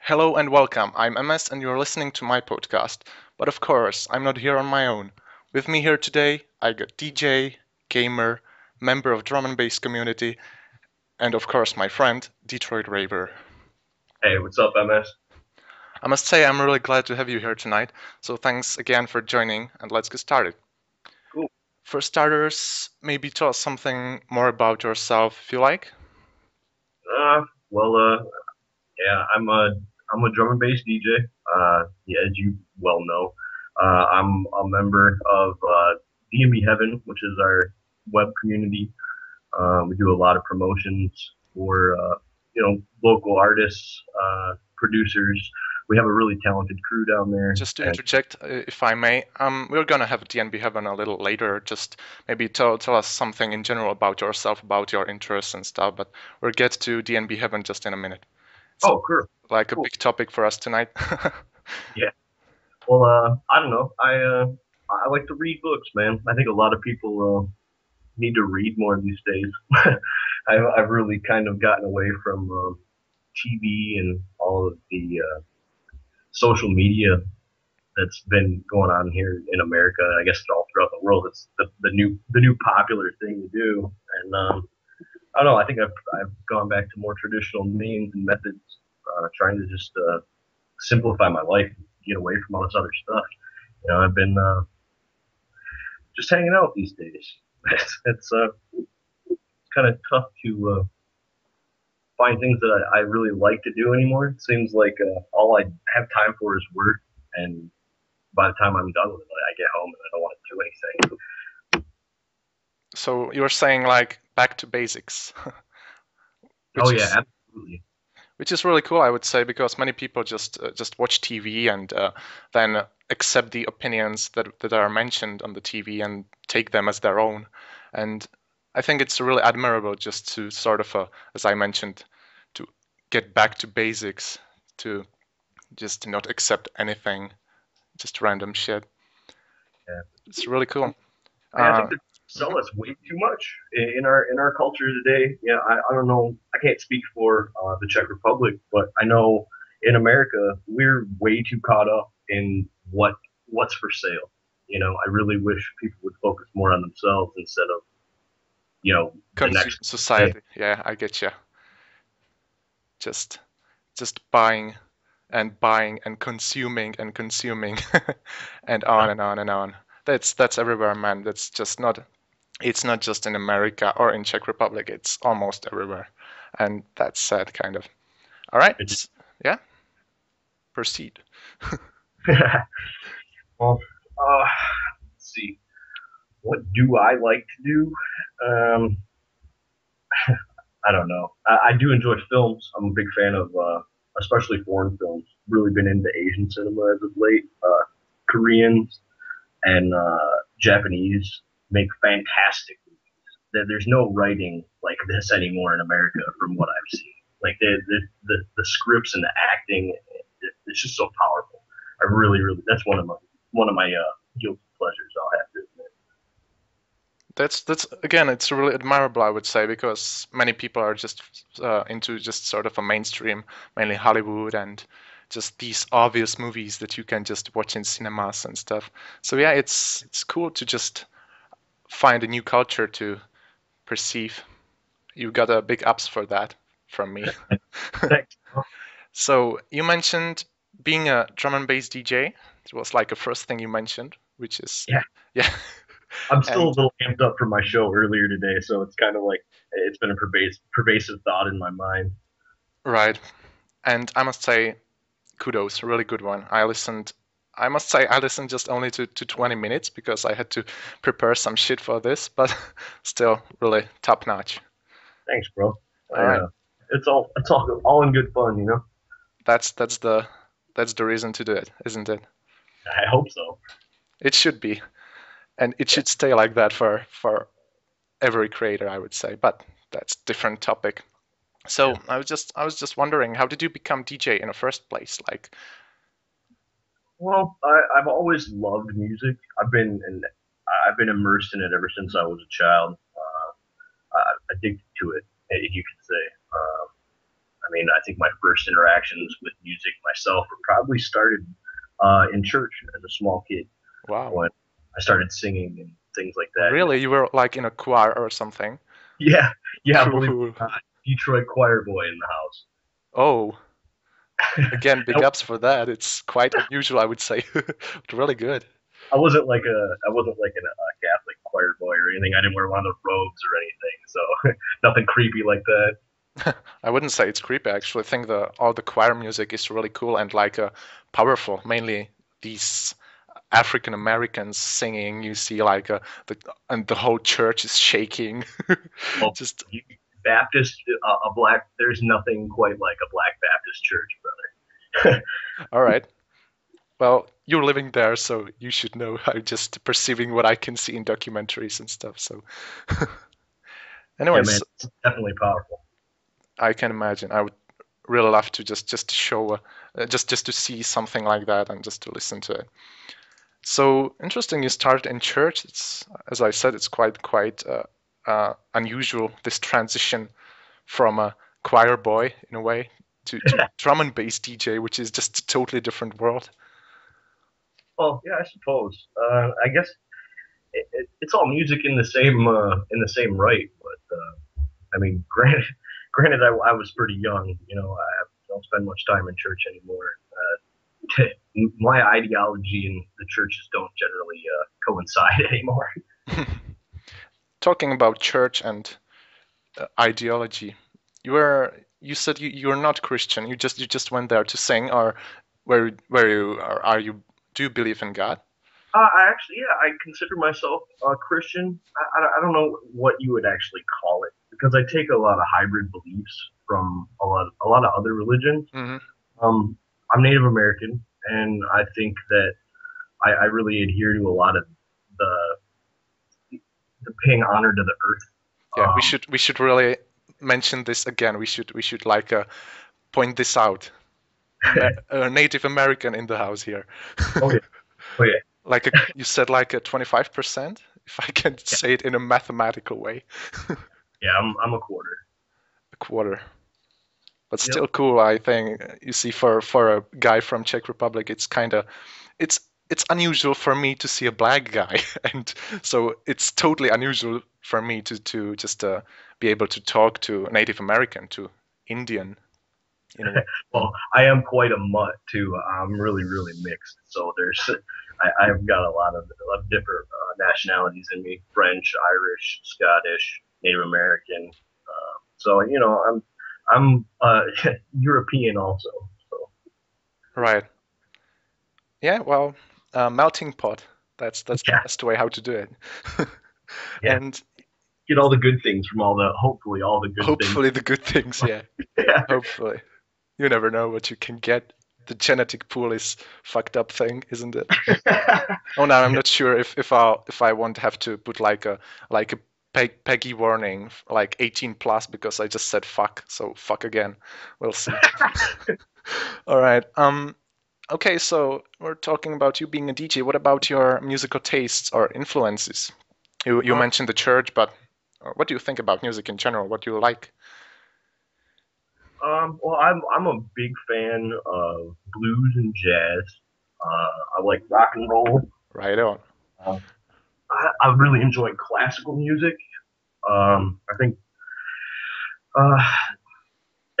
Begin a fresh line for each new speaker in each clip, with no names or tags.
Hello and welcome. I'm Emes and you're listening to my podcast. But of course, I'm not here on my own. With me here today, I got DJ, gamer, member of drum and bass community, and of course my friend, DetroitRaver.
Hey, what's up, MS?
I must say I'm really glad to have you here tonight, so thanks again for joining and let's get started.
Cool.
For starters, maybe tell us something more about yourself if you like.
Uh, well, yeah, I'm a drum and bass DJ. Yeah, as you well know, I'm a member of D&B Heaven, which is our web community. We do a lot of promotions for local artists, producers. We have a really talented crew down there,
Just to
and
interject, if I may, we're gonna have DNB Heaven a little later. Just maybe tell us something in general about yourself, about your interests and stuff. But we'll get to DNB Heaven just in a minute. It's
oh, cool,
like a
cool,
big topic for us tonight.
yeah. Well, I don't know. I like to read books, man. I think a lot of people need to read more these days. I've really kind of gotten away from TV and all of the social media that's been going on here in America. I guess all throughout the world. It's the new popular thing to do. And I don't know. I think I've gone back to more traditional means and methods, trying to just simplify my life, and get away from all this other stuff. I've been just hanging out these days. It's kind of tough to find things that I really like to do anymore. It seems like all I have time for is work, and by the time I'm done with it, I get home and I don't want to do anything.
So you're saying like back to basics,
Oh
which
yeah,
is
absolutely.
which is really cool, I would say, because many people just watch TV and then accept the opinions that are mentioned on the TV and take them as their own. And I think it's really admirable just to sort of, as I mentioned, to get back to basics, to just not accept anything, just random shit.
Yeah.
It's really cool.
I think
Uh,
they
mhm.
sell us way too much in our culture today. Yeah, I don't know. I can't speak for the Czech Republic, but I know in America we're way too caught up in what's for sale. I really wish people would focus more on themselves instead of the
Consume
next thing.
society. Yeah, I get you. Just just buying and consuming and on and on and on. That's everywhere, man. That's just not it's not just in America or in Czech Republic, it's almost everywhere. And that's sad kind of. All right.
It just,
Yeah, proceed.
well, let's see. What do I like to do? Um, I don't know. I do enjoy films. I'm a big fan of, especially foreign films. Really been into Asian cinema as of late. Koreans and Japanese make fantastic movies. There's no writing like this anymore in America, from what I've seen. Like the scripts and the acting, it's just so powerful. I really, really, that's one of my guilty pleasures. I'll have to admit.
That's again, it's really admirable, I would say, because many people are just into just sort of a mainstream, mainly Hollywood and just these obvious movies that you can just watch in cinemas and stuff. So yeah, it's cool to just find a new culture to perceive. You got a big ups for that from me.
Thanks.
So you mentioned being a drum and bass DJ. It was like the first thing you mentioned, which is
Yeah,
yeah.
I'm still a
And
little amped up from my show earlier today, so it's kind of like it's been a pervasive thought in my mind.
right. And I must say, kudos, really good one. I must say I listened just only to 20 minutes because I had to prepare some shit for this, but still really top notch.
Thanks, bro. I
All right.
it's all in good fun.
That's that's the that's the reason to do it, isn't it?
I hope so.
It should be. And it
Yeah,
should stay like that for every creator, I would say, but that's different topic.
yeah.
So I was just wondering, how did you become DJ in the first place? Like,
Well, I've always loved music. I've been immersed in it ever since I was a child. Addicted to it, if you could say. I mean, I think my first interactions with music myself were probably started in church as a small kid
Wow.
when I started singing and things like that. And
Really? You were like in a choir or something?
yeah, yeah, believe it
Cool.
or not, Detroit choir boy in the house.
Oh, again, big ups for that. It's quite unusual, I would say, but really good.
I wasn't like a Catholic choir boy or anything. I didn't wear one of the robes or anything, so nothing creepy like that.
I wouldn't say it's creepy, actually. I think the all the choir music is really cool and like powerful. Mainly these African Americans singing. You see like and the whole church is shaking.
Well,
Just
you, Baptist, a black. There's nothing quite like a black Baptist church, brother.
all right. Well, you're living there, so you should know. I'm just perceiving what I can see in documentaries and stuff. So,
Yeah, man,
anyways,
it's definitely powerful.
I can imagine. I would really love to just show, just to see something like that and just to listen to it. So interesting. You started in church. It's, as I said, it's quite unusual, this transition from a choir boy in a way to drum and bass DJ, which is just a totally different world.
Well, yeah, I suppose. I guess it's all music in the same right, but I mean, granted, I was pretty young. You know, I don't spend much time in church anymore. My ideology and the churches don't generally coincide anymore.
Talking about church and ideology, you said you're not Christian. You just went there to sing, or where you are you? Do you believe in God?
I actually, yeah, I consider myself a Christian. I don't know what you would actually call it because I take a lot of hybrid beliefs from a lot of other religions.
Hmm.
Um, I'm Native American, and I think that I really adhere to a lot of the paying honor to the earth.
Yeah, we should really mention this again. We should like point this out. A Native American in the house here.
Oh yeah, oh yeah,
Like you said, like a 25%, if I can
yeah,
say it in a mathematical way.
yeah. I'm a quarter.
A quarter. But
Yep.
still cool, I think. You see, for a guy from Czech Republic, it's it's unusual for me to see a black guy, and so it's totally unusual for me to just be able to talk to a Native American, to Indian in a way.
Well, I am quite a mutt too. I'm really mixed. So I've got a lot of different nationalities in me: French, Irish, Scottish, Native American. So you know, I'm European also. So
Right. Yeah. Well, melting pot. That's the
yeah,
best way how to do it.
yeah.
And
Get all the good things from hopefully all the good things.
hopefully the good things. Yeah.
Yeah.
Hopefully. You never know what you can get. The genetic pool is fucked up thing, isn't it? Oh no, I'm
Yeah.
not sure if I won't have to put like a Peggy warning, like 18 plus, because I just said fuck. So fuck again. We'll see. All right. Okay, so we're talking about you being a DJ. What about your musical tastes or influences? You
Uh,
mentioned the church, but what do you think about music in general? What do you like?
well, I'm a big fan of blues and jazz. I like rock and roll.
Right on.
Uh, I really enjoy classical music. I think uh,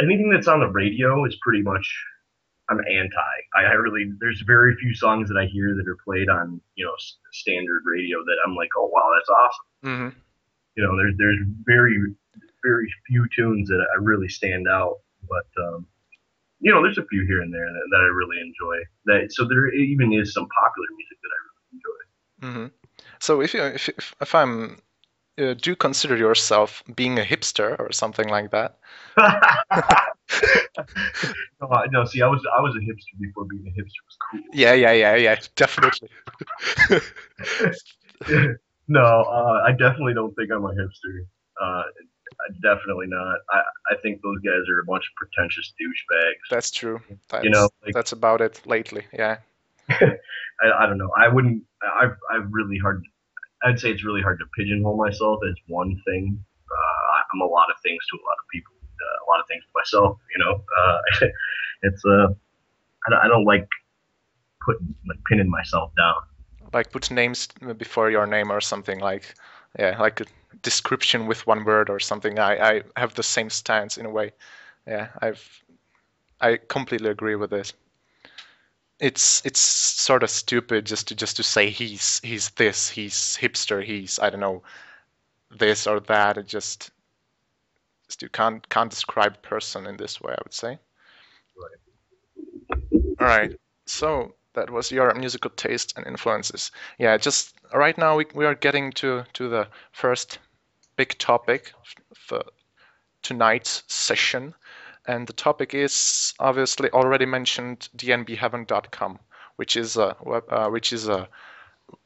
anything that's on the radio is pretty much I'm anti. I really there's very few songs that I hear that are played on standard radio that I'm like, oh wow, that's awesome.
Hmm.
You know, there's very few tunes that I really stand out, but there's a few here and there that I really enjoy. That so there even is some popular music that I really
Hmm. So if I'm do you consider yourself being a hipster or something like that?
no, see, I was a hipster before being a hipster was cool.
Yeah, definitely.
No, I definitely don't think I'm a hipster. Definitely not. I think those guys are a bunch of pretentious
That's true.
douchebags. You know,
That's
like
that's about it lately. Yeah.
I don't know. I wouldn't. I really hard. I'd say it's really hard to pigeonhole myself as one thing. I'm a lot of things to a lot of people. a lot of things to myself. It's I don't like putting like pinning myself down.
Like put names before your name or something like, yeah, like a description with one word or something. I have the same stance in a way. Yeah, I completely agree with this. It's sort of stupid just to say he's this, he's hipster, he's I don't know this or that. It just you can't describe a person in this way, I would say.
Right.
All right. So that was your musical taste and influences. Yeah, just right now we are getting to the first big topic for tonight's session, and the topic is obviously already mentioned dnbheaven.com, which is a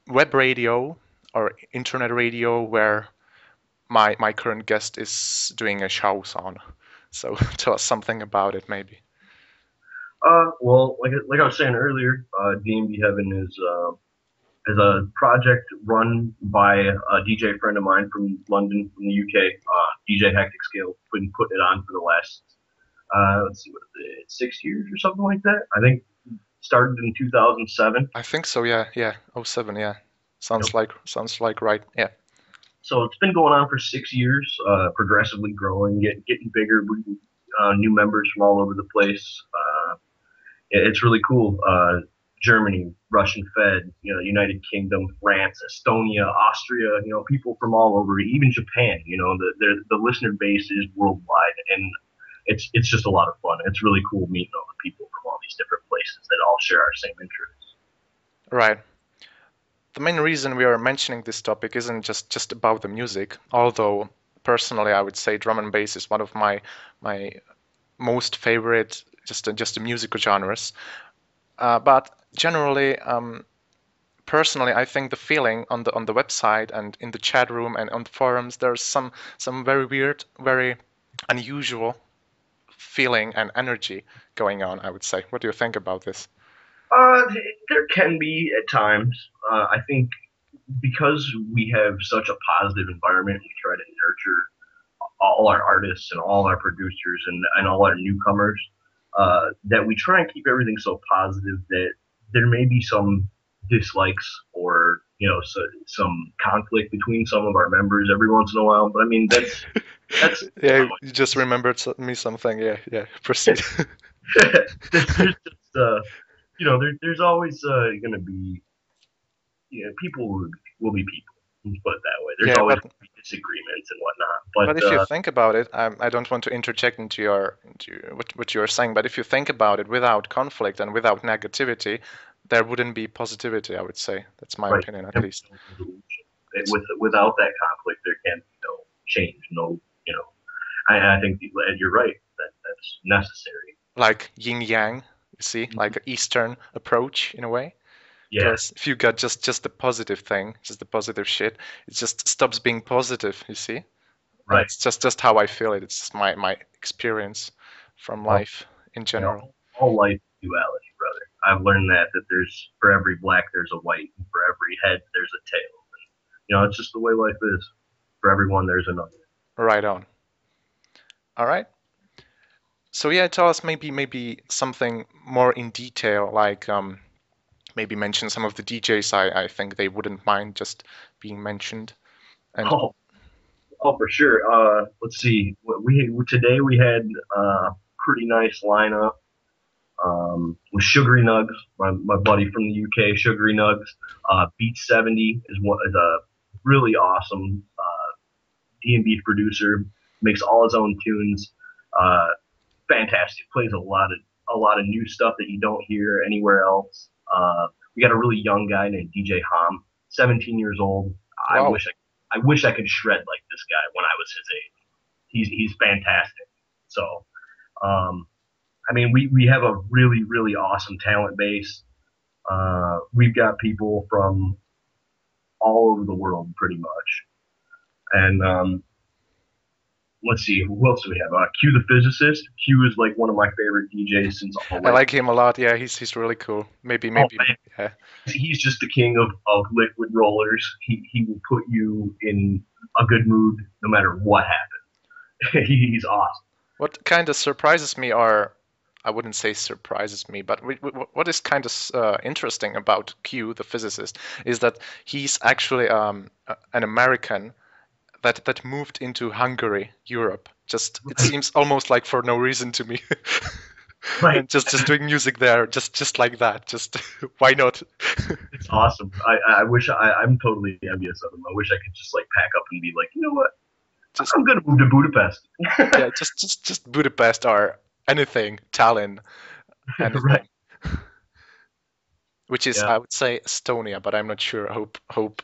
web radio or internet radio where my current guest is doing a show on. So tell us something about it, maybe.
Well, like I was saying earlier, D&B Heaven is a project run by a DJ friend of mine from London, from the UK, DJ Hectic Scale, been putting it on for the last let's see, what is it, 6 years or something like that. I think started in 2007.
I think so. Yeah, yeah. Oh 07. Yeah.
Yep.
Sounds like right. Yeah.
So it's been going on for 6 years, progressively growing, getting bigger, new members from all over the place. It's really cool. Germany, Russian Fed, United Kingdom, France, Estonia, Austria, people from all over, even Japan. The listener base is worldwide, and it's just a lot of fun. It's really cool meeting all the people from all these different places that all share our same interests.
Right. The main reason we are mentioning this topic isn't just about the music, although personally I would say drum and bass is one of my most favorite just the musical genres. But generally, personally, I think the feeling on the website and in the chat room and on the forums, there's some very weird, very unusual feeling and energy going on, I would say. What do you think about this?
Uh, there can be at times. I think because we have such a positive environment, we try to nurture all our artists and all our producers and all our newcomers, that we try and keep everything so positive that there may be some dislikes or some conflict between some of our members every once in a while. But I mean that's
Yeah, you just remembered me something. Yeah, yeah. Proceed.
there's just there's always going to be people will be people. Let's put it that way. There's
Yeah,
always going to be disagreements and whatnot.
but
But
if you think about it, I don't want to interject into what you're saying, but if you think about it, without conflict and without negativity, there wouldn't be positivity, I would say. That's my
right,
opinion, at
no
least.
resolution. Without that conflict, there can be no change. No, I think you're right. That's necessary.
Like yin yang, you see, like an Eastern approach in a way.
Yeah,
Because if you got just the positive thing, just the positive shit, it just stops being positive, you see?
right.
It's just how I feel it. It's just my experience from
Well,
life in general.
all life is duality, brother. I've learned that there's for every black there's a white, and for every head there's a tail. It's just the way life is. For everyone there's another.
Right on. All right. So yeah, tell us maybe something more in detail, like maybe mention some of the DJs. I think they wouldn't mind just being mentioned. And
Oh, oh, for sure. Let's see. Today we had pretty nice lineup. With Sugary Nugs, my buddy from the UK, Sugary Nugs. Beat 70 is a really awesome D&B producer. Makes all his own tunes. Uh, Fantastic. Plays a lot of new stuff that you don't hear anywhere else. We got a really young guy named DJ Hom, 17 years old. I
wow,
wish I could shred like this guy when I was his age. He's fantastic. So um, I mean, we have a really really awesome talent base. We've got people from all over the world pretty much, and let's see, who else do we have? Q the physicist. Q is like one of my favorite DJs since all the
I
way.
like him a lot. Yeah, he's really cool.
Oh
Maybe
man,
yeah.
he's just the king of liquid rollers. He will put you in a good mood no matter what happens. He's awesome.
what kind of surprises me are, I wouldn't say surprises me, but what is kind of interesting about Q, the physicist, is that he's actually an American that moved into Hungary, Europe. Just it
Right,
seems almost like for no reason to me,
right.
and just doing music there, just like that. Just why not?
It's awesome. I wish I'm totally envious of him. I wish I could just like pack up and be like, you know what?
Just
I'm gonna move to Budapest.
yeah, just Budapest or anything, Tallinn,
Right.
anything. Which is
Yeah.
I would say Estonia, but I'm not sure. Hope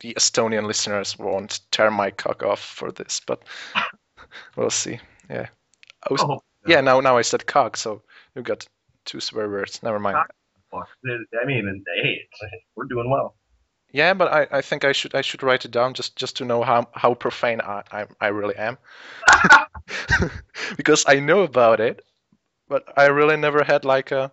the Estonian listeners won't tear my cock off for this, but we'll see. Yeah. I was,
Oh,
yeah,
no.
now I said cock, so you got two swear words. Never mind.
Fuck. I mean, and, hey, we're doing well.
Yeah, but I think I should write it down just to know how profane I really am. Because I know about it, but I really never had like a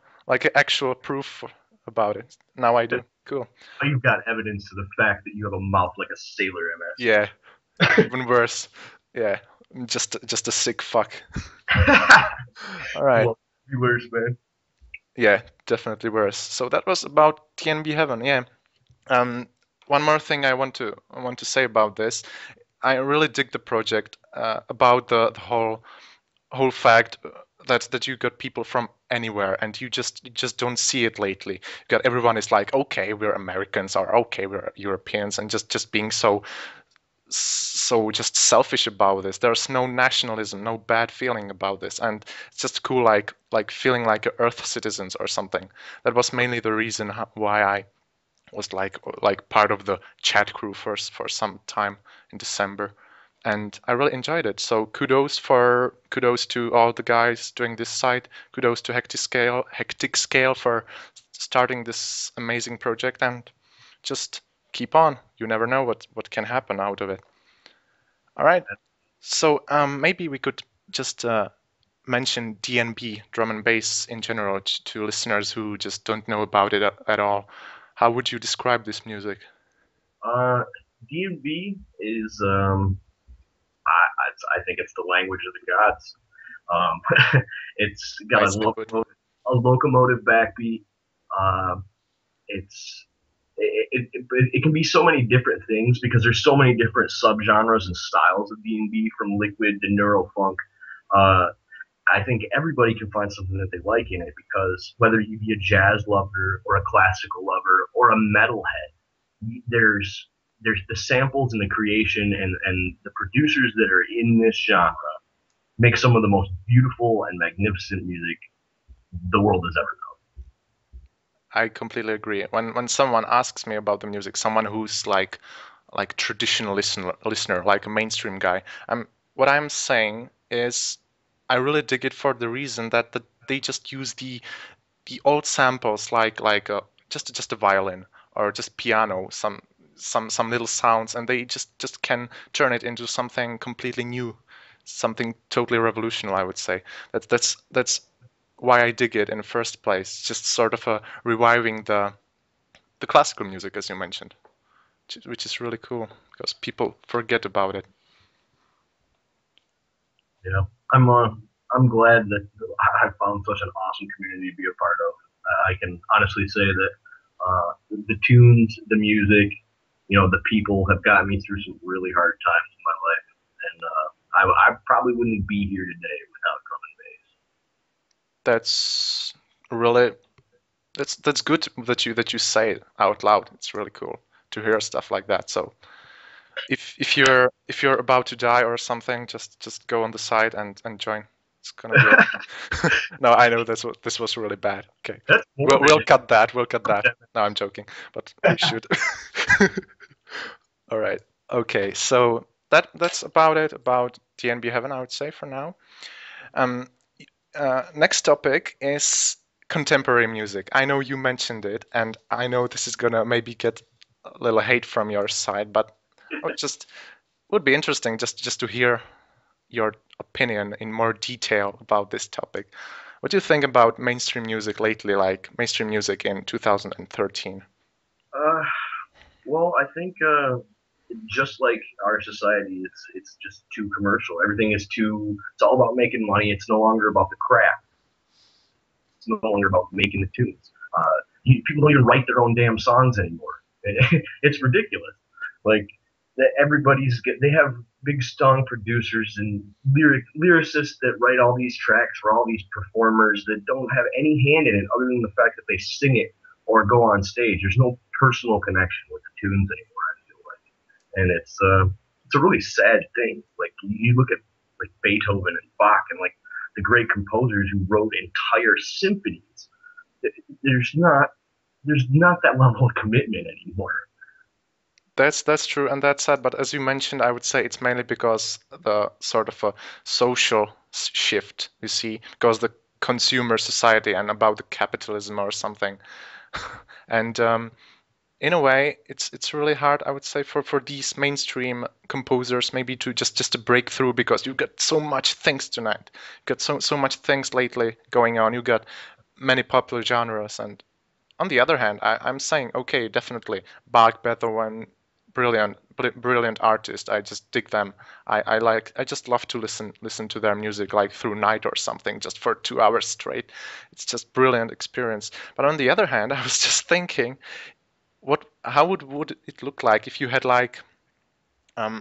actual proof about it. Now I do. Cool.
You've got evidence to the fact that you have a mouth like a sailor,
Yeah, even worse. Yeah, just a sick fuck. All right.
Well, be worse, man.
Yeah, definitely worse. So that was about TNB Heaven. Yeah. Um, one more thing I want to say about this. I really dig the project about the whole fact that you got people from anywhere and you just don't see it lately. You got everyone is like, okay, we're Americans or okay, we're Europeans, and just being so just selfish about this. There's no nationalism, no bad feeling about this, and it's just cool, like feeling like a Earth citizens or something. That was mainly the reason why I was like part of the chat crew for some time in December, and I really enjoyed it. So kudos to all the guys doing this site. Kudos to Hectic Scale for starting this amazing project, and just keep on. You never know what can happen out of it. All right. So maybe we could just mention DNB, drum and bass in general, to listeners who just don't know about it at all. How would you describe this music?
Uh, D&B is, I think it's the language of the gods. It's got
Nicely put.
a locomotive backbeat. Um, it's it can be so many different things because there's so many different subgenres and styles of D&B from liquid to neurofunk. Uh, I think everybody can find something that they like in it because whether you be a jazz lover or a classical lover or a metalhead, there's the samples and the creation and the producers that are in this genre make some of the most beautiful and magnificent music the world has ever
I completely agree. When someone asks me about the music, someone who's like traditional listener, like a mainstream guy, what I'm saying is I really dig it for the reason that they just use the old samples like just a violin or just piano, some little sounds, and they just can turn it into something completely new, something totally revolutionary, I would say. That's why I dig it in the first place. Just sort of reviving the classical music, as you mentioned, which is really cool because people forget about it.
known. I'm glad that I found such an awesome community to be a part of. I can honestly say that the tunes, the music, the people have gotten me through some really hard times in my life, and I probably wouldn't be here today without drum and bass.
That's really that's good that you say it out loud. It's really cool to hear stuff like that. So if you're about to die or something, just go on the side and join. It's gonna be okay. No, I know this was really bad. Okay,
That's
we'll
morbid.
cut that. We'll cut that. No, I'm joking, but we should. All right. Okay, so that's about it about TNB Heaven, I would say for now. Um, next topic is contemporary music. I know you mentioned it, and I know this is gonna maybe get a little hate from your side, but just would be interesting just to hear your opinion in more detail about this topic. What do you think about mainstream music lately, like mainstream music in 2013?
Uh, well, I think just like our society, it's just too commercial. Everything is too. It's all about making money. It's no longer about the craft. It's no longer about making the tunes. People don't even write their own damn songs anymore. It's ridiculous. Like they have big song producers and lyricists that write all these tracks for all these performers that don't have any hand in it other than the fact that they sing it or go on stage. There's no personal connection with the tunes anymore. I feel like, and it's a really sad thing. Like you look at like Beethoven and Bach and like the great composers who wrote entire symphonies. There's not there's not that level of commitment anymore.
That's true and that's sad. But as you mentioned, I would say it's mainly because the sort of a social shift, you see, because the consumer society and about the capitalism or something. And in a way, it's really hard, I would say, for these mainstream composers maybe to just to break through because you got so much things tonight. You got so much things lately going on. You got many popular genres, and on the other hand, I'm saying okay, definitely Bach, Beethoven, brilliant artist. I just dig them. I just love to listen to their music like through night or something, just for 2 hours straight. It's just brilliant experience. But on the other hand, I was just thinking what how would it look like if you had like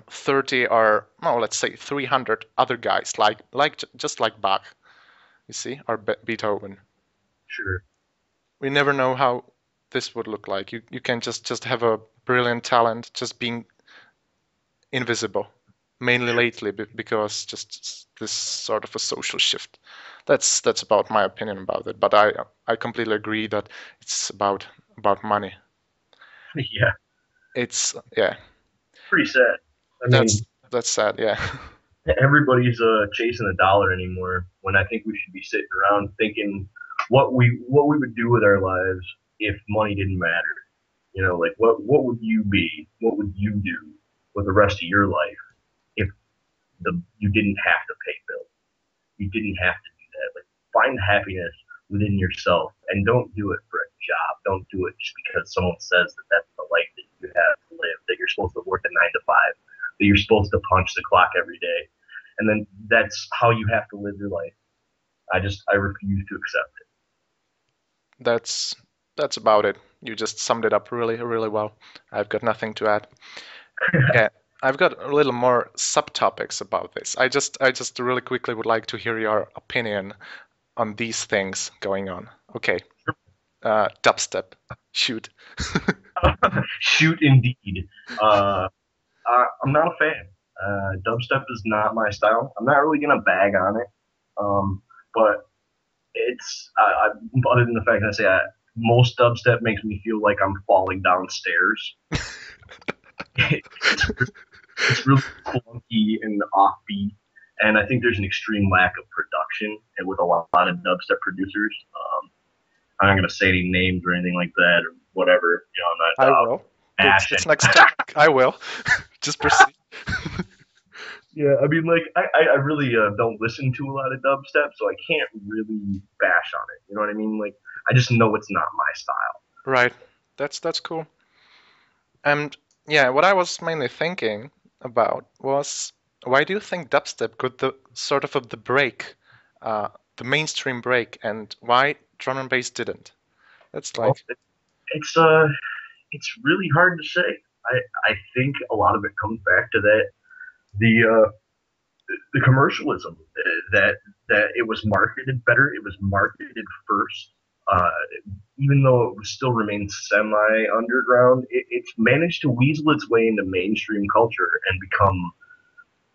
30 or no, let's say 300 other guys just like Bach, you see, or Beethoven.
Sure.
We never know how this would look like. You can just have a brilliant talent just being invisible, mainly
Sure.
lately because just this sort of a social shift. That's about my opinion about it. But I completely agree that it's about money.
Yeah.
It's yeah,
Pretty sad. I
that's
mean,
that's sad. Yeah.
everybody's chasing a dollar anymore. When I think we should be sitting around thinking what we would do with our lives if money didn't matter. You know, like what would you be? What would you do with the rest of your life if the you didn't have to pay bills? You didn't have to do that. Like find happiness within yourself and don't do it for a job. Don't do it just because someone says that that's the life that you have to live, that you're supposed to work a 9 to 5, that you're supposed to punch the clock every day. And then that's how you have to live your life. I refuse to accept
That's that's about it. You just summed it up really well. I've got nothing to add.
it.
Yeah, I've got a little more subtopics about this. I just really quickly would like to hear your opinion on these things going on. Okay, dubstep. Shoot.
Shoot indeed. Uh, I'm not a fan. Dubstep is not my style. I'm not really gonna bag on it. But it's other than the fact that most dubstep makes me feel like I'm falling downstairs. it's it's really clunky and offbeat, and I think there's an extreme lack of production and with a lot of dubstep producers. I'm not gonna say any names or anything like that or whatever. You know, I'm
I
not
will.
bash
That's
any.
next topic. I will. Just proceed.
Yeah, I mean, like I really don't listen to a lot of dubstep, so I can't really bash on it. You know what I mean? Like I just know it's not my style.
Right. That's cool. And yeah, what I was mainly thinking about was why do you think dubstep got the sort of the break, the mainstream break, and why drum and bass didn't? That's
Well,
like,
it's it's really hard to say. I think a lot of it comes back to that the the commercialism that that it was marketed better. It was marketed first. Uh, Even though it still remains semi underground, it's managed to weasel its way into mainstream culture and become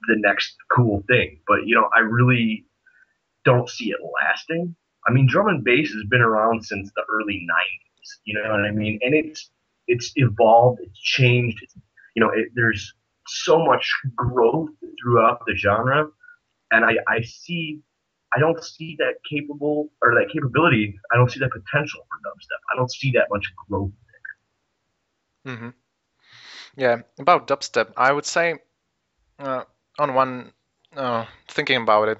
the next cool thing. But you know, I really don't see it lasting. I mean, drum and bass has been around since the early '90s. You know what I mean? And it's evolved, it's changed. There's so much growth throughout the genre, and I don't see that capable or that capability. I don't see that potential for dubstep. I don't see that much growth.
hmm yeah, about dubstep, I would say, uh, on one, thinking about it,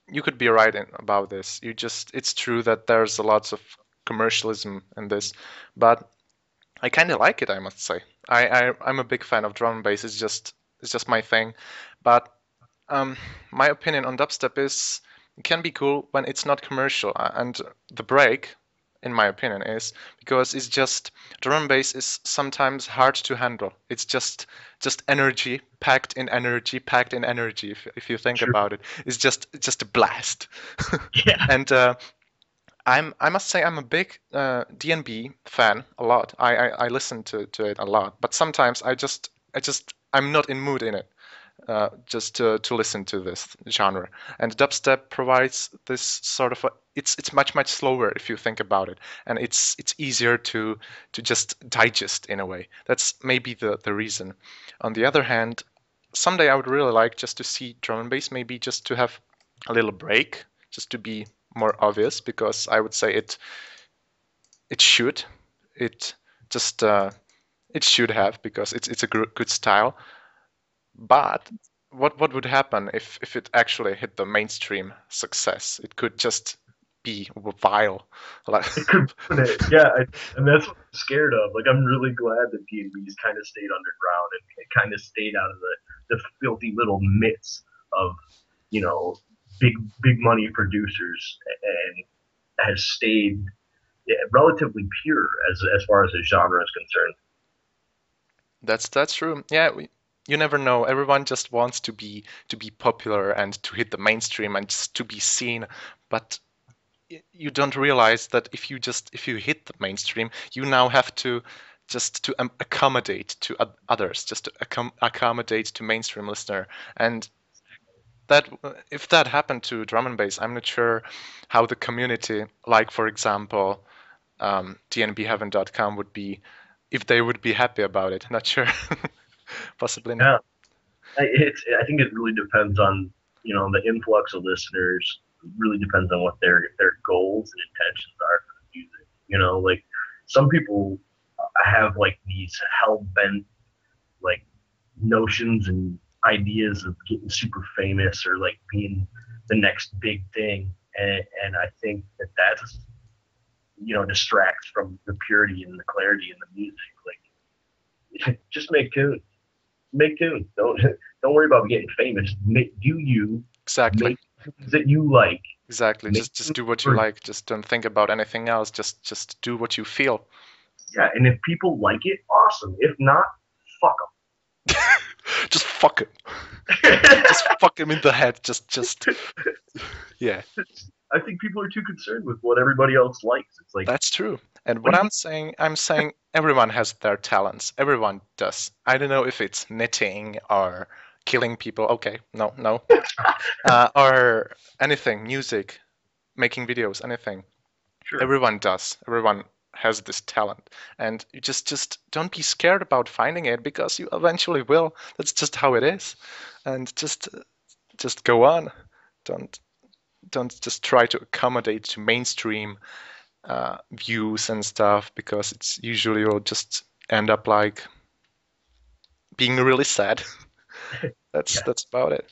you could be right about this. It's true that there's a lots of commercialism in this, but I kind of like it, I must say. I'm a big fan of drum and bass. It's just my thing. But um, my opinion on dubstep is it can be cool when it's not commercial. And the break, in my opinion, is because it's just drum and bass is sometimes hard to handle. It's just energy, packed in energy. If you think
True.
about it, it's just a blast.
Yeah.
And I must say I'm a big DNB fan a lot. I listen to it a lot, but sometimes I'm not in mood in it just to listen to this genre. And dubstep provides this sort of it's much slower if you think about it, and it's easier to just digest in a way. That's maybe the reason. On the other hand, someday I would really like just to see drum and bass, maybe just to have a little break, just to be more obvious, because I would say it should it just it should have because it's a good style. But what would happen if it actually hit the mainstream success? It could just be vile. Like
It could ruin it. Yeah, and that's what I'm scared of. Like, I'm really glad that D&B's kind of stayed underground and it kind of stayed out of the filthy little mitts of, you know, big big money producers, and has stayed, yeah, relatively pure as far as the genre is concerned.
that's true. Yeah, you never know. Everyone just wants to be popular and to hit the mainstream and just to be seen, but you don't realize that if you hit the mainstream, you now have to just to accommodate to others, just to accommodate to mainstream listener. And that if that happened to drum and bass, I'm not sure how the community, like for example, dnbheaven.com would be, if they would be happy about it. Not sure. Possibly not.
Yeah, I think it really depends on, the influx of listeners. It really depends on what their goals and intentions are for the music. Like, some people have like these hell bent, like, notions and ideas of getting super famous or like being the next big thing, and I think that that's, distracts from the purity and the clarity in the music. Like, just make tunes. Don't worry about getting famous. Do you
Exactly.
make tunes that you like?
Exactly.
Make
Just
tunes
do what you
for,
like. Just don't think about anything else. Just do what you feel.
yeah, and if people like it, awesome. If not, fuck
Just fuck it.
them.
Just fuck him in the head. Just yeah.
I think people are too concerned with what everybody else likes. It's like,
That's true. And
what
what
do you?
I'm saying everyone has their talents. Everyone does. I don't know if it's knitting or killing people. Okay, no, no. Or anything, music, making videos, anything.
Sure.
Everyone does. Everyone has this talent. And you just don't be scared about finding it because you eventually will. That's just how it is. And just go on. Don't don't just try to accommodate to mainstream views and stuff because it's usually you'll just end up like being really sad. That's
Yeah,
that's about it.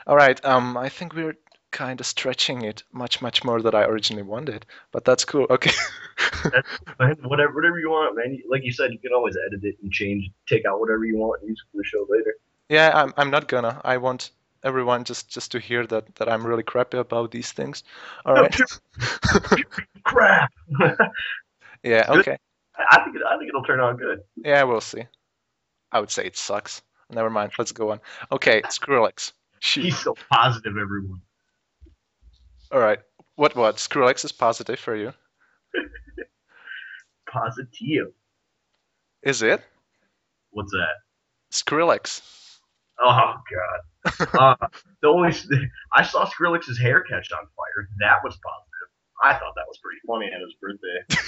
All right. I think we're kind of stretching it much more than I originally wanted, but that's cool. Okay.
that's cool, man. Whatever you want, man. Like you said, you can always edit it and change, take out whatever you want, and use it for the show later.
Yeah, I'm not gonna. I want everyone just to hear that I'm really crappy about these things. All
No,
right.
pure crap.
Yeah.
It's good.
Okay.
I think it'll turn out good.
Yeah, we'll see. I would say it sucks. Never mind. Let's go on. Okay, Skrillex. Shoot.
He's so positive, everyone.
All right. What? Skrillex is positive for you?
Positive.
Is it?
What's that?
Skrillex.
Oh God. The only I saw Skrillex's hair catch on fire. That was positive. I thought that was pretty funny at his birthday.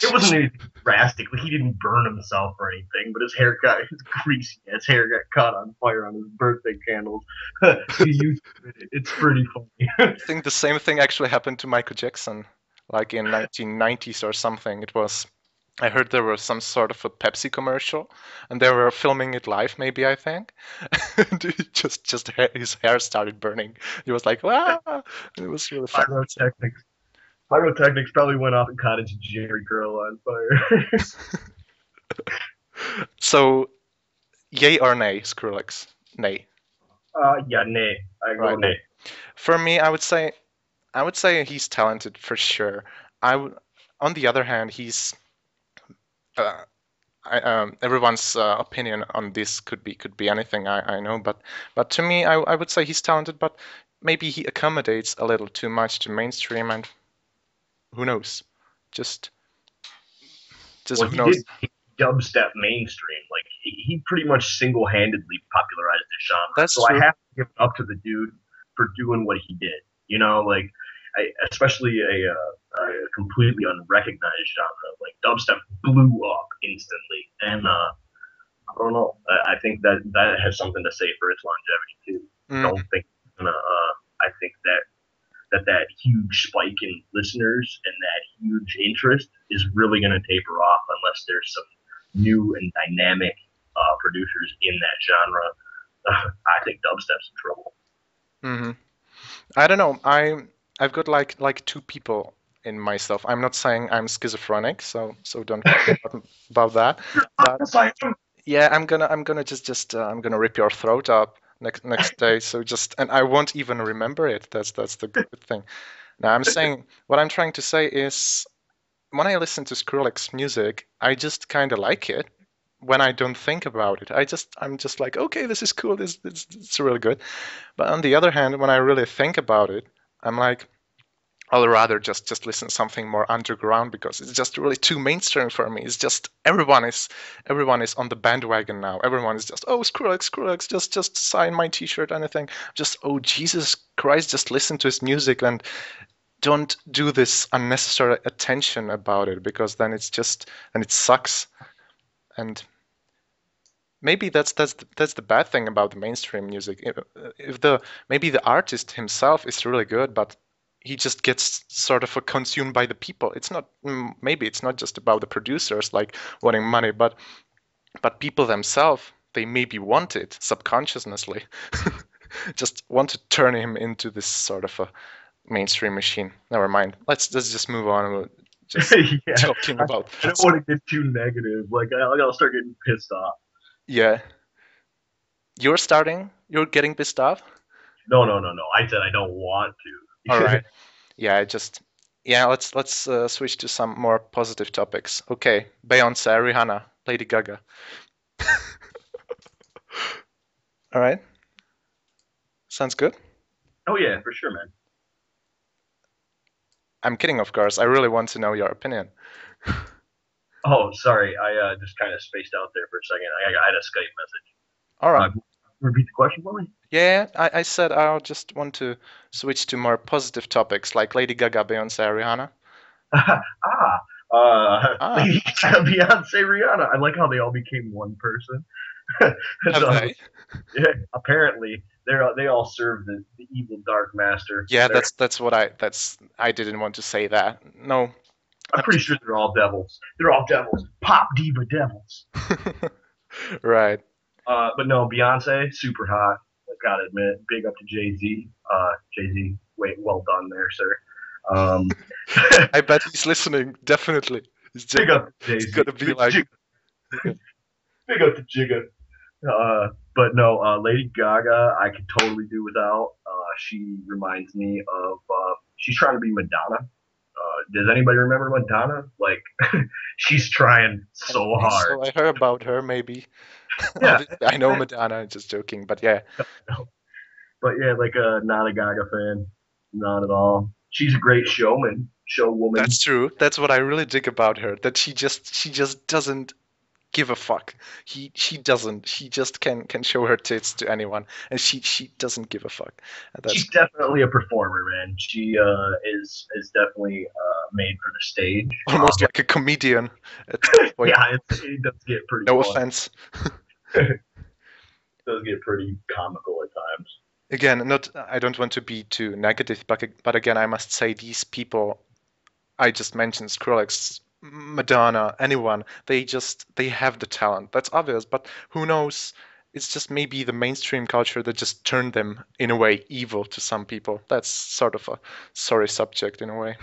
It wasn't anything drastic. Like, he didn't burn himself or anything, but his hair got his greasy. His hair got caught on fire on his birthday candles. You, it's pretty funny.
I think the same thing actually happened to Michael Jackson, like in 1990s or something. It was, I heard there was some sort of a Pepsi commercial, and they were filming it live, maybe I think. And his hair started burning. He was like, ah! It was really funny. So,
Pyrotechnics. Pyrotechnics probably went off and caught its Jerry curl on fire.
So, yay or nay, Skrillex? Nay,
Yeah, nay. I go
right? Nay.
nay.
For me, I would say he's talented for sure. I would, on the other hand, he's uh, everyone's opinion on this could be anything. I know, but to me, I would say he's talented, but maybe he accommodates a little too much to mainstream, and who knows? Just just
Well,
who
he
knows?
did dubstep mainstream. Like he pretty much single-handedly popularized the genre.
That's
So I
true.
have to give it up to the dude for doing what he did. You know, like especially a completely unrecognized genre. Like dubstep blew up instantly, and I don't know. I think that that has something to say for its longevity too. I
Mm,
don't think it's gonna. I think that that huge spike in listeners and that huge interest is really going to taper off unless there's some new and dynamic producers in that genre. I think dubstep's in trouble.
hmm I don't know. I've got like two people in myself. I'm not saying I'm schizophrenic, so don't worry about that. But
Yes, I am.
yeah, I'm gonna just I'm gonna rip your throat up next day. So just and I won't even remember it. That's the good thing. Now I'm saying what I'm trying to say is when I listen to Skrillex music, I just kind of like it. When I don't think about it, I'm just like, okay, this is cool. It's really good. But on the other hand, when I really think about it, I'm like, I'll rather just listen to something more underground because it's just really too mainstream for me. It's just everyone is on the bandwagon now. Everyone is just Skrillex, just sign my T-shirt, anything. Just oh Jesus Christ, just listen to his music and don't do this unnecessary attention about it because then it's just and it sucks. And maybe that's the bad thing about the mainstream music. If the maybe the artist himself is really good, but he just gets sort of consumed by the people. It's not maybe it's not just about the producers like wanting money, but people themselves they maybe want it subconsciously, just want to turn him into this sort of a mainstream machine. Never mind. Let's just move on. We're just
Yeah,
talking
I,
about
I don't want to get too negative. Like I'll start getting pissed off.
yeah. You're getting pissed off.
No, no, no, no. I said I don't want
All
to.
right. Yeah, I just yeah, let's switch to some more positive topics. Okay, Beyonce, Rihanna, Lady Gaga. All right, sounds good.
Oh yeah, for sure, man.
I'm kidding, of course. I really want to know your opinion.
Oh, sorry. I just kind of spaced out there for a second. I had a Skype
All right.
message. Repeat the question for me.
Yeah, I said I'll just want to switch to more positive topics like Lady Gaga, Beyonce, Rihanna. Ah,
Lady Gaga, Beyonce, Rihanna. I like how they all became one person.
have
So
they?
yeah, apparently they all serve the evil dark master.
Yeah,
They're,
that's what I didn't want to say that. No,
I'm
I'm
pretty sure they're all devils. They're all devils. Pop diva devils.
just right.
But no, Beyonce, super hot. I gotta admit, big up to Jay Z. Jay Z, wait, well done there, sir. Um,
I bet he's listening. Definitely. He's just
big up to Jay
he's
Z.
gonna be like, yeah.
Big up to Jigga. But no, Lady Gaga, I could totally do without. She reminds me of she's trying to be Madonna. Does anybody remember Madonna? Like, she's trying
I
so
think
hard.
so. I heard about her maybe.
Yeah,
Obviously, I know Madonna. Just joking, but yeah,
but yeah, like not a Gaga fan, not at all. She's a great showman,
that's
showwoman.
true. That's what I really dig about her. That she just doesn't give a fuck. She doesn't. She just can show her tits to anyone, and she doesn't give a fuck. And that's
She's definitely a performer, man. She is definitely made for the stage.
almost like a comedian at some point.
Yeah, it does get pretty
No
fun.
offense.
It does get pretty comical at times.
Again, not. I don't want to be too negative, but again, I must say these people I just mentioned Skrillex, Madonna, anyone. They have the talent. That's obvious, but who knows? it's just maybe the mainstream culture that just turned them in a way evil to some people. That's sort of a sorry subject in a way.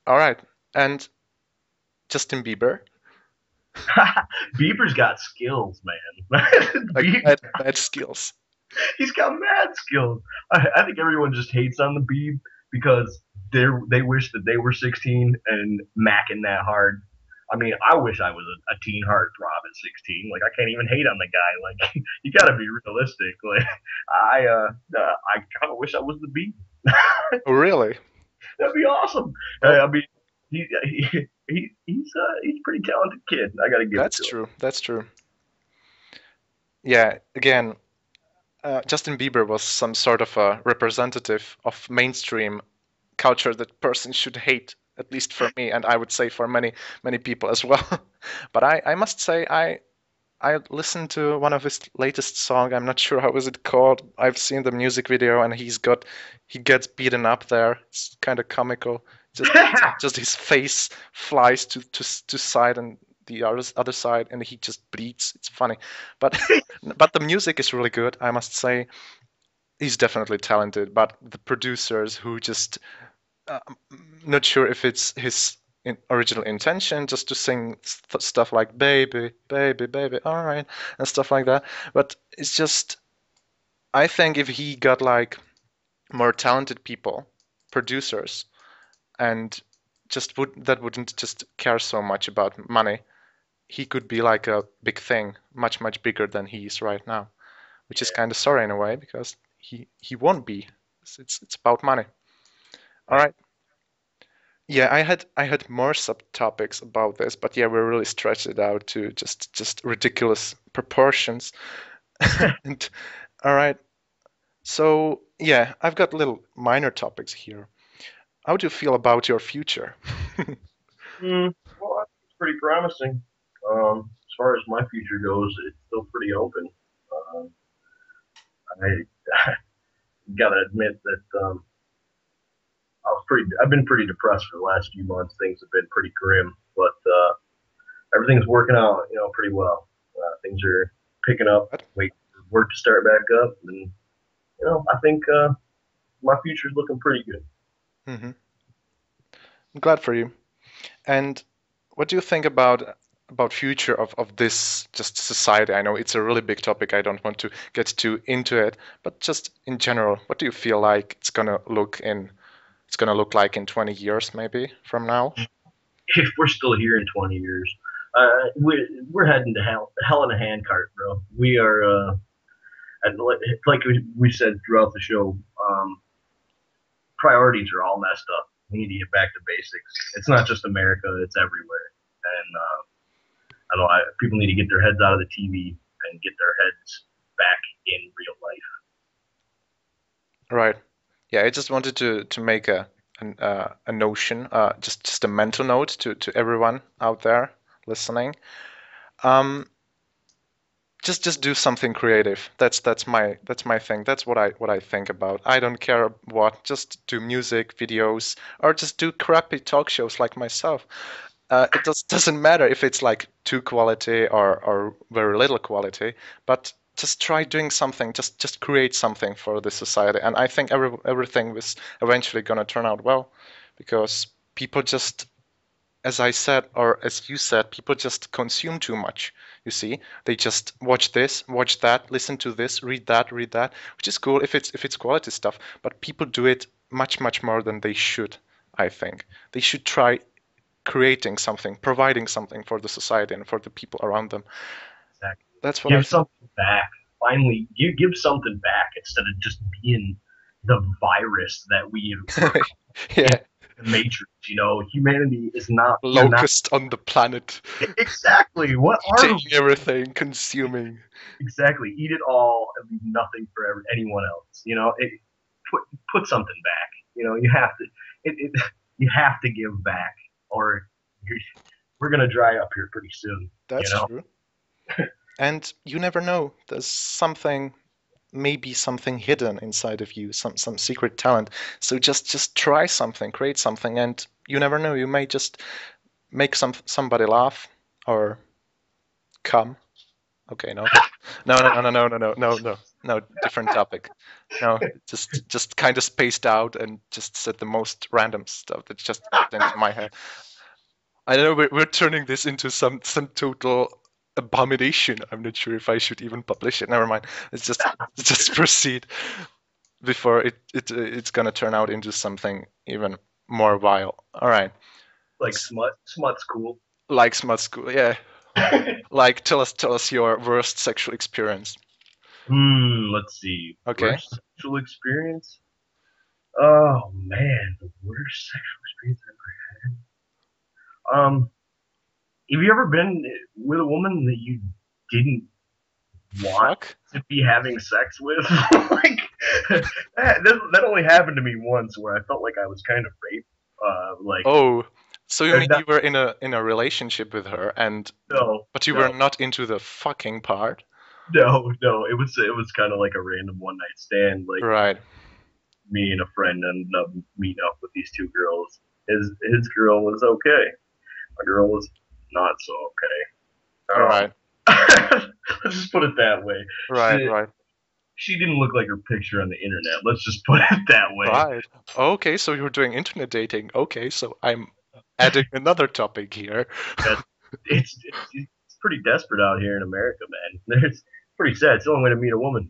All right, and Justin Bieber,
Bieber's got skills, man.
like bad skills.
He's got mad skills. I think everyone just hates on the Beeb because they wish that they were 16 and macking that hard. I mean, I wish I was a teen heartthrob at 16. Like, I can't even hate on the guy. Like, you got to be realistic. Like, I kind of wish I was the Beeb.
Oh, really?
That'd be awesome.
Well,
I mean, he's a pretty talented kid. I got to give it
that's
to him.
true. That's true. Yeah, again, Justin Bieber was some sort of a representative of mainstream culture that person should hate, at least for me, and I would say for many people as well. But I must say I listened to one of his latest song. I'm not sure how is it called. I've seen the music video and he gets beaten up there. It's kind of comical. Just just his face flies to side and the other side and he just bleeds. It's funny. But but the music is really good, I must say. He's definitely talented, but the producers who just uh, not sure if it's his original intention just to sing stuff like baby, baby, baby, all right, and stuff like that. But it's just, I think if he got like more talented people, producers, and just wouldn't just care so much about money, he could be like a big thing, much bigger than he is right now, which is kind of sorry in a way because he won't be. It's about money. All
Yeah.
right. Yeah, I had more subtopics about this, but yeah, we really stretched it out to just ridiculous proportions. And all right, so yeah, I've got little minor topics here. How do you feel about your future?
Well, I think it's pretty promising. As far as my future goes, it's still pretty open. Um, I gotta admit that I've been pretty depressed for the last few months. Things have been pretty grim, but everything's working out, pretty well. Things are picking up.
What?
Wait for work to start back up, and I think my future's looking pretty good.
Hmm. I'm glad for you. And what do you think about future of this just society? I know it's a really big topic. I don't want to get too into it, but just in general, what do you feel like it's gonna look like in 20 years maybe from now?
If we're still here in 20 years, we're heading to hell in a handcart, bro. We are. And like we said throughout the show, priorities are all messed up. We need to get back to basics. It's not just America; it's everywhere. And I don't know. People need to get their heads out of the TV and get their heads back in real life.
Right. Yeah, I just wanted to make a notion, just a mental note to everyone out there listening. Um, just do something creative. That's my thing. That's what I think about. I don't care what. Just do music, videos, or just do crappy talk shows like myself. It doesn't matter if it's like two quality or very little quality, but just try doing something. Just create something for the society, and I think everything was eventually gonna turn out well, because people just, as I said, or as you said, people just consume too much. You see, they just watch this, watch that, listen to this, read that, which is cool if it's quality stuff. But people do it much more than they should. I think they should try creating something, providing something for the society and for the people around them.
Exactly.
That's what I
Give
think.
something back. Finally, give something back instead of just being the virus that we were in
Yeah,
the Matrix. Humanity is not. We're not
locust on the planet,
exactly. What
eating
are we?
everything, consuming.
Exactly. Eat it all and leave nothing for anyone else. Put put something back. You have to. It you have to give back, or you're, we're gonna dry up here pretty soon. You
That's
know.
true. And you never know. There's something, maybe something hidden inside of you, some secret talent. So just try something, create something, and you never know. You may just make somebody laugh or come. Okay, no, no, no, no, no, no, no, no, no, no, different topic. No, just kind of spaced out and just said the most random stuff that just popped into my head. I know we're turning this into some total abomination. I'm not sure if I should even publish it. Never mind. Let's just proceed before it's gonna turn out into something even more vile. All right.
Like smut's cool.
Like smut school, yeah. Like tell us your worst sexual experience.
Let's see.
Okay.
Worst sexual experience? Oh man, the worst sexual experience ever. Have you ever been with a woman that you didn't want
Fuck.
to be having sex with? Like that only happened to me once, where I felt like I was kind of raped. Like
Oh, so you mean
not,
you were in a relationship with her and
no,
but you were
no,
not into the fucking part?
no. It was kind of like a random one night stand. Like
Right.
me and a friend ended up meeting up with these two girls. His girl was okay. My girl was not so
All right.
okay. Let's just put it that way.
Right,
She
right.
she didn't look like her picture on the internet. Let's just put it that way.
Right. Okay, so you're doing internet dating. Okay, so I'm adding another topic here.
Yeah, it's pretty desperate out here in America, man. It's pretty sad. It's the only way to meet a woman.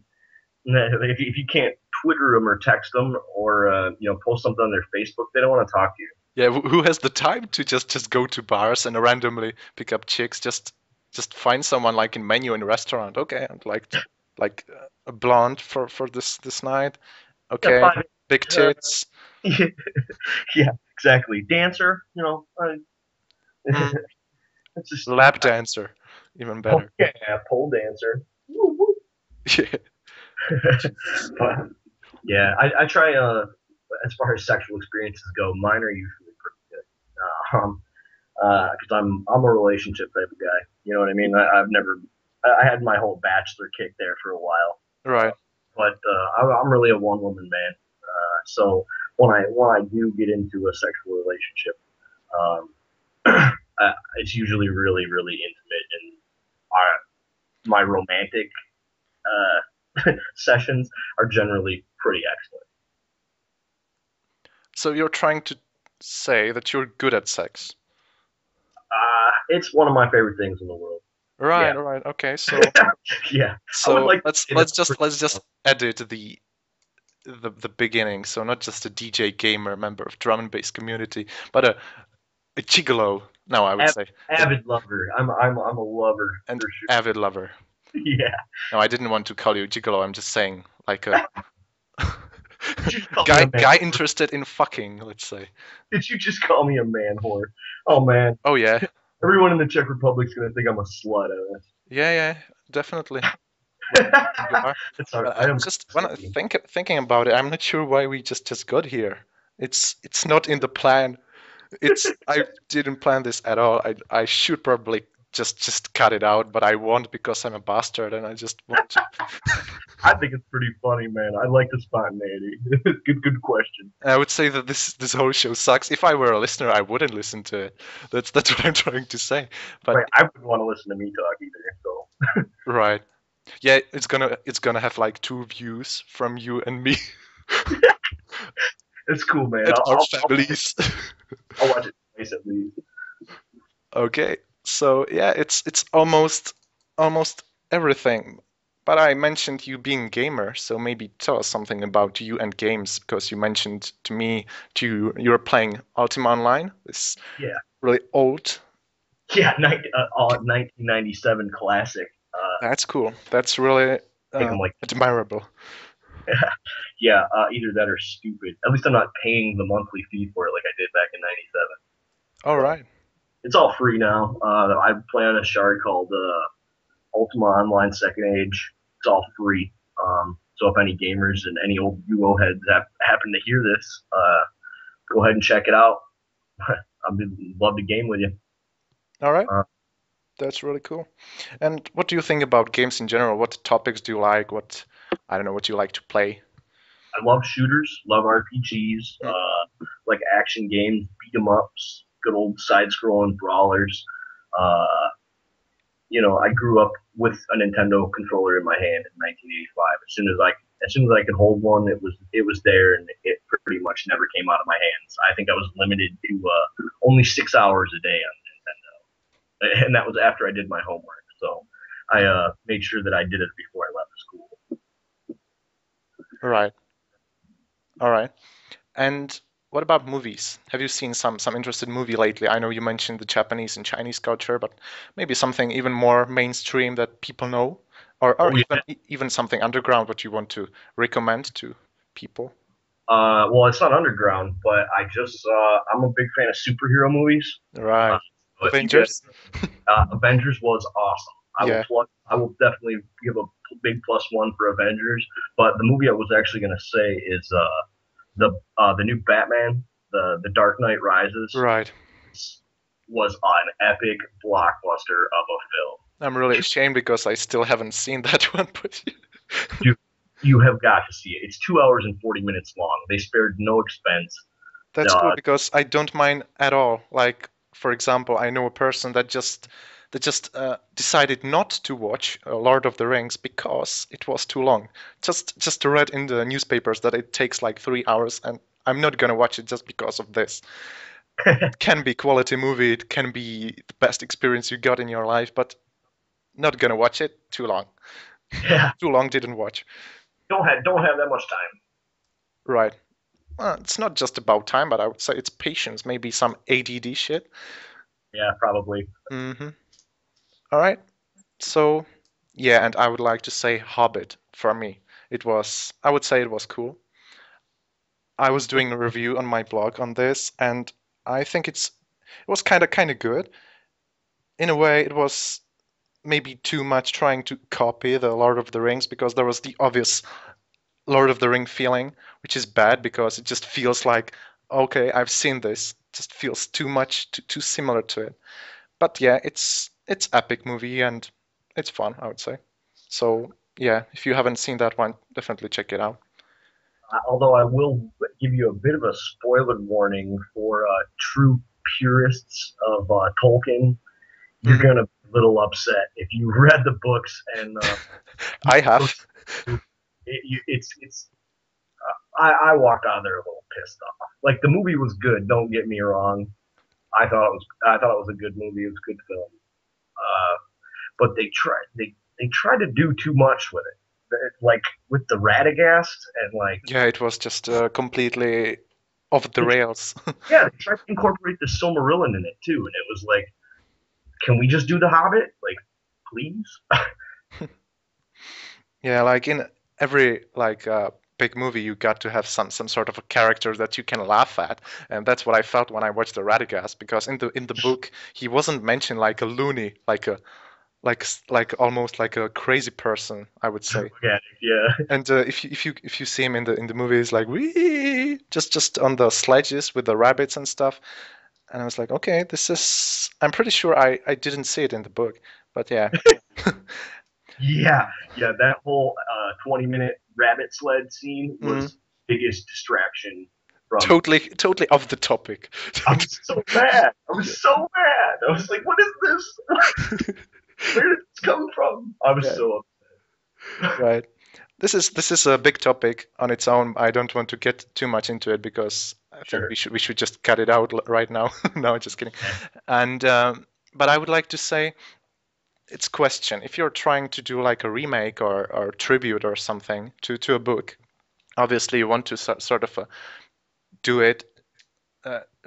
If you can't Twitter them or text them or post something on their Facebook, they don't want to talk to you.
Yeah, who has the time to just go to bars and randomly pick up chicks? Just find someone like in menu in a restaurant. Okay, I'd like a blonde for this night.
Yeah,
Okay,
fine.
big
Uh,
tits.
yeah, exactly. Dancer,
Mm,
it's just
lap dancer, even better.
yeah, pole dancer. Woo, woo.
Yeah.
But yeah, I try. As far as sexual experiences go, mine are usually pretty good. Because I'm a relationship type of guy. You know what I mean? I've never. I had my whole bachelor kick there for a while,
Right.
but I'm really a one woman man. So when I do get into a sexual relationship, it's usually really really intimate, and our, my romantic sessions are generally pretty excellent.
So you're trying to say that you're good at sex.
It's one of my favorite things in the world.
Right,
Yeah,
right. Okay, so
yeah. I would
so
like to
let's
say
let's
that's
just
pretty.
let's just edit the beginning. So not just a DJ gamer member of drum and bass community, but a gigolo. No, I would say an
Avid lover. I'm a lover
an
for sure.
avid lover.
Yeah.
No, I didn't want to call you gigolo. I'm just saying like a
Did you just call me
guy
a man?
guy interested in fucking. Let's say.
Did you just call me a man whore? Oh man.
Oh yeah,
Everyone in the Czech Republic's gonna think I'm a slut out
yeah, yeah, definitely.
of
Well, you
this.
are.
It's all right.
But
I
I
am
just when I
Serbian.
thinking about it, I'm not sure why we just got here. It's not in the plan. It's I didn't plan this at all. I should probably just cut it out, but I won't because I'm a bastard and I just want to.
I think it's pretty funny, man. I like the spontaneity. Good question.
I would say that this whole show sucks. If I were a listener, I wouldn't listen to it. That's what I'm trying to say. But
Right. I wouldn't want to listen to me talk either. So
right, yeah, it's gonna have like 2 views from you and me
it's cool, man.
and
I'll
our
I'll, I'll,
families.
I'll watch it twice at least.
Okay, so yeah, it's almost everything. But I mentioned you being a gamer, so maybe tell us something about you and games, because you mentioned to me you're playing Ultima Online, this
Yeah.
really old.
Yeah. 1997 classic.
That's cool. That's really
I think I'm like
admirable.
yeah, either that or stupid. At least I'm not paying the monthly fee for it like I did back in '97.
All
So
right.
it's all free now. I play on a shard called Ultima Online Second Age. It's all free. So if any gamers and any old UO heads happen to hear this, go ahead and check it out. I'd love to game with you.
All right.
Uh,
That's really cool. And what do you think about games in general? What topics do you like? What I don't know, what you like to play?
I love shooters, love RPGs,
Hmm.
like action games, beat 'em ups, good old side scrolling brawlers. Uh, I grew up with a Nintendo controller in my hand in 1985. As soon as I could hold one, it was there, and it pretty much never came out of my hands. I think I was limited to only 6 hours a day on Nintendo, and that was after I did my homework. So I made sure that I did it before I left school.
Right. All right. And what about movies? Have you seen some interesting movie lately? I know you mentioned the Japanese and Chinese culture, but maybe something even more mainstream that people know, or
Oh
even
yeah.
even something underground what you want to recommend to people.
Well, it's not underground, but I'm a big fan of superhero movies. Uh,
Right.
so if you get
Avengers?
Avengers was awesome.
Yeah.
I will definitely give a big plus one for Avengers. But the movie I was actually going to say is the new Batman, the Dark Knight Rises,
Right.
was an epic blockbuster of a film.
I'm really ashamed because I still haven't seen that one, but
Dude, you have got to see it. It's 2 hours and 40 minutes long. They spared no expense.
that's cool
Uh,
because I don't mind at all. Like, for example, I know a person that just decided not to watch Lord of the Rings because it was too long. Just read in the newspapers that it takes like 3 hours, and I'm not gonna watch it just because of this. It can be quality movie, it can be the best experience you got in your life, but not gonna watch it. Too long.
yeah,
Too long, didn't watch.
don't have that much time.
Right. It's not just about time, but I would say it's patience, maybe some ADD shit.
Yeah, probably.
Hmm. All right. So, yeah, and I would like to say Hobbit for me. I would say it was cool. I was doing a review on my blog on this, and I think it was kind of good. In a way, it was maybe too much trying to copy the Lord of the Rings because there was the obvious Lord of the Ring feeling, which is bad because it just feels like, okay, I've seen this. It just feels too much, too similar to it. But yeah, it's epic movie and it's fun, I would say. So yeah, if you haven't seen that one, definitely check it out.
Although I will give you a bit of a spoiler warning for true purists of Tolkien. You're
Hmm.
gonna be a little upset if you read the books and
I have.
it's. I walked out of there a little pissed off. Like the movie was good. Don't get me wrong. I thought it was a good movie. It was a good film. Uh, but they tried to do too much with it. Like with the Radagast and like
Yeah, it was just completely off the
they
rails.
yeah, they tried to incorporate the Silmarillion in it too, and it was like, can we just do the Hobbit? Like, please?
Yeah, like in every big movie, you got to have some sort of a character that you can laugh at, and that's what I felt when I watched the Radagast. Because in the book, he wasn't mentioned like a loony, like almost like a crazy person, I would say.
Yeah, yeah,
And if you see him in the movies, like wee, just on the sledges with the rabbits and stuff, and I was like, okay, this is. I'm pretty sure I didn't see it in the book, but yeah.
yeah. That whole 20-minute rabbit sled scene
Mhm.
was biggest distraction from.
Totally off the topic.
I was so mad. I
Yeah.
was so mad. I was like, what is this? Where did this come from? I was
Yeah,
so upset.
right. This is a big topic on its own. I don't want to get too much into it because I think we
Sure.
should just cut it out right now. No, just kidding.
Yeah,
And but I would like to say it's question. If you're trying to do like a remake or tribute or something to a book, obviously you want to sort of do it,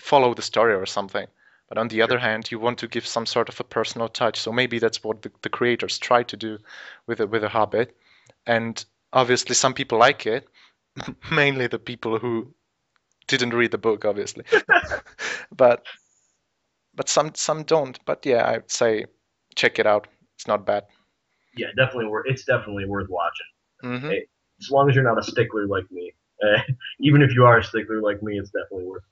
follow the story or something. But on the
sure.
other hand, you want to give some sort of a personal touch. So maybe that's what the creators try to do with a Hobbit. And obviously, some people like it, mainly the people who didn't read the book, obviously. But some don't. But yeah, I'd say check it out. It's not bad.
Yeah, definitely worth. It's definitely worth watching.
Hmm.
Hey, as long as you're not a stickler like me. Even if you are a stickler like me, it's definitely worth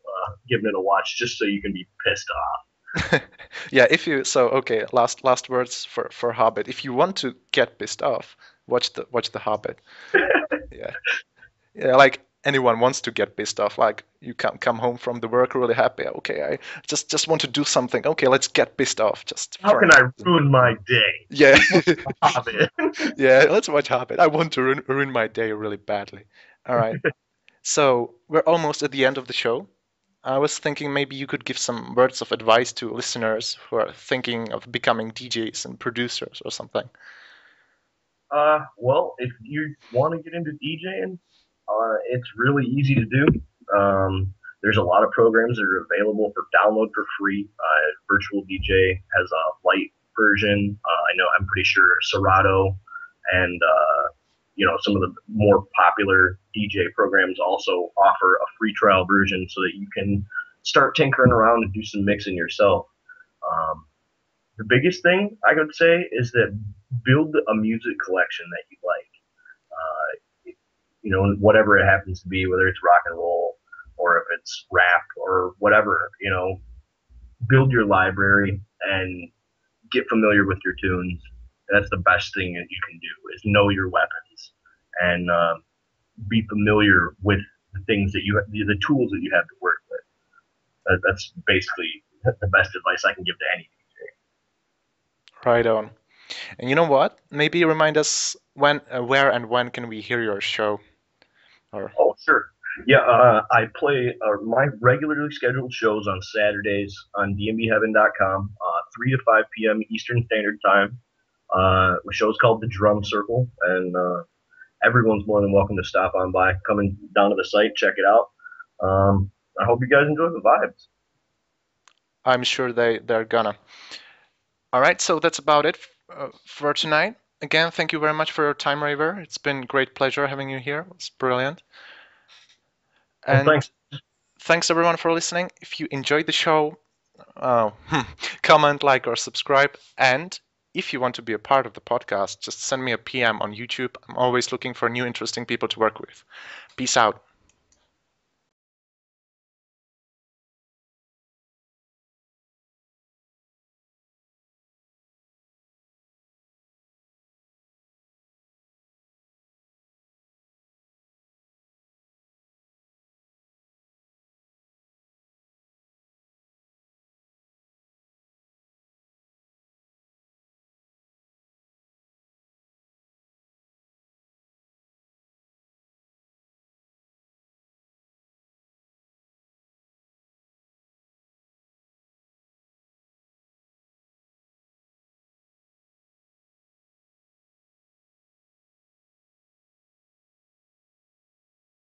giving it a watch just so you can be pissed off.
Yeah, if you so okay, last words for Hobbit. If you want to get pissed off, watch the Hobbit. Yeah. Yeah, like anyone wants to get pissed off. Like you come home from the work really happy. Okay, I just want to do something. Okay, let's get pissed off just
How
for
can
no
I
reason.
ruin my day?
Yeah,
Let's watch The Hobbit.
yeah. Let's watch Hobbit. I want to ruin my day really badly. All right. So we're almost at the end of the show. I was thinking maybe you could give some words of advice to listeners who are thinking of becoming DJs and producers or something.
Well, if you want to get into DJing, it's really easy to do. There's a lot of programs that are available for download for free. Virtual DJ has a light version. I know I'm pretty sure Serato and some of the more popular DJ programs also offer a free trial version so that you can start tinkering around and do some mixing yourself. Um, the biggest thing I could say is that build a music collection that you like. Whatever it happens to be, whether it's rock and roll or if it's rap or whatever, build your library and get familiar with your tunes. That's the best thing that you can do is know your weapons and be familiar with the things that the tools that you have to work with. That's basically the best advice I can give to any.
Right on. And you know what? Maybe remind us where and when can we hear your show? Or
Oh, sure. Yeah, I play my regularly scheduled shows on Saturdays on dmbheaven.com, 3 to 5 p.m. Eastern Standard Time. The show's called The Drum Circle, and everyone's more than welcome to stop on by, coming down to the site, check it out. I hope you guys enjoy the vibes.
I'm sure they're gonna. All right, so that's about it for tonight. Again, thank you very much for your time, Raver. It's been great pleasure having you here. It's brilliant.
Well,
And
thanks.
thanks everyone for listening. If you enjoyed the show, uh, comment, like, or subscribe. And if you want to be a part of the podcast, just send me a PM on YouTube. I'm always looking for new interesting people to work with. Peace out.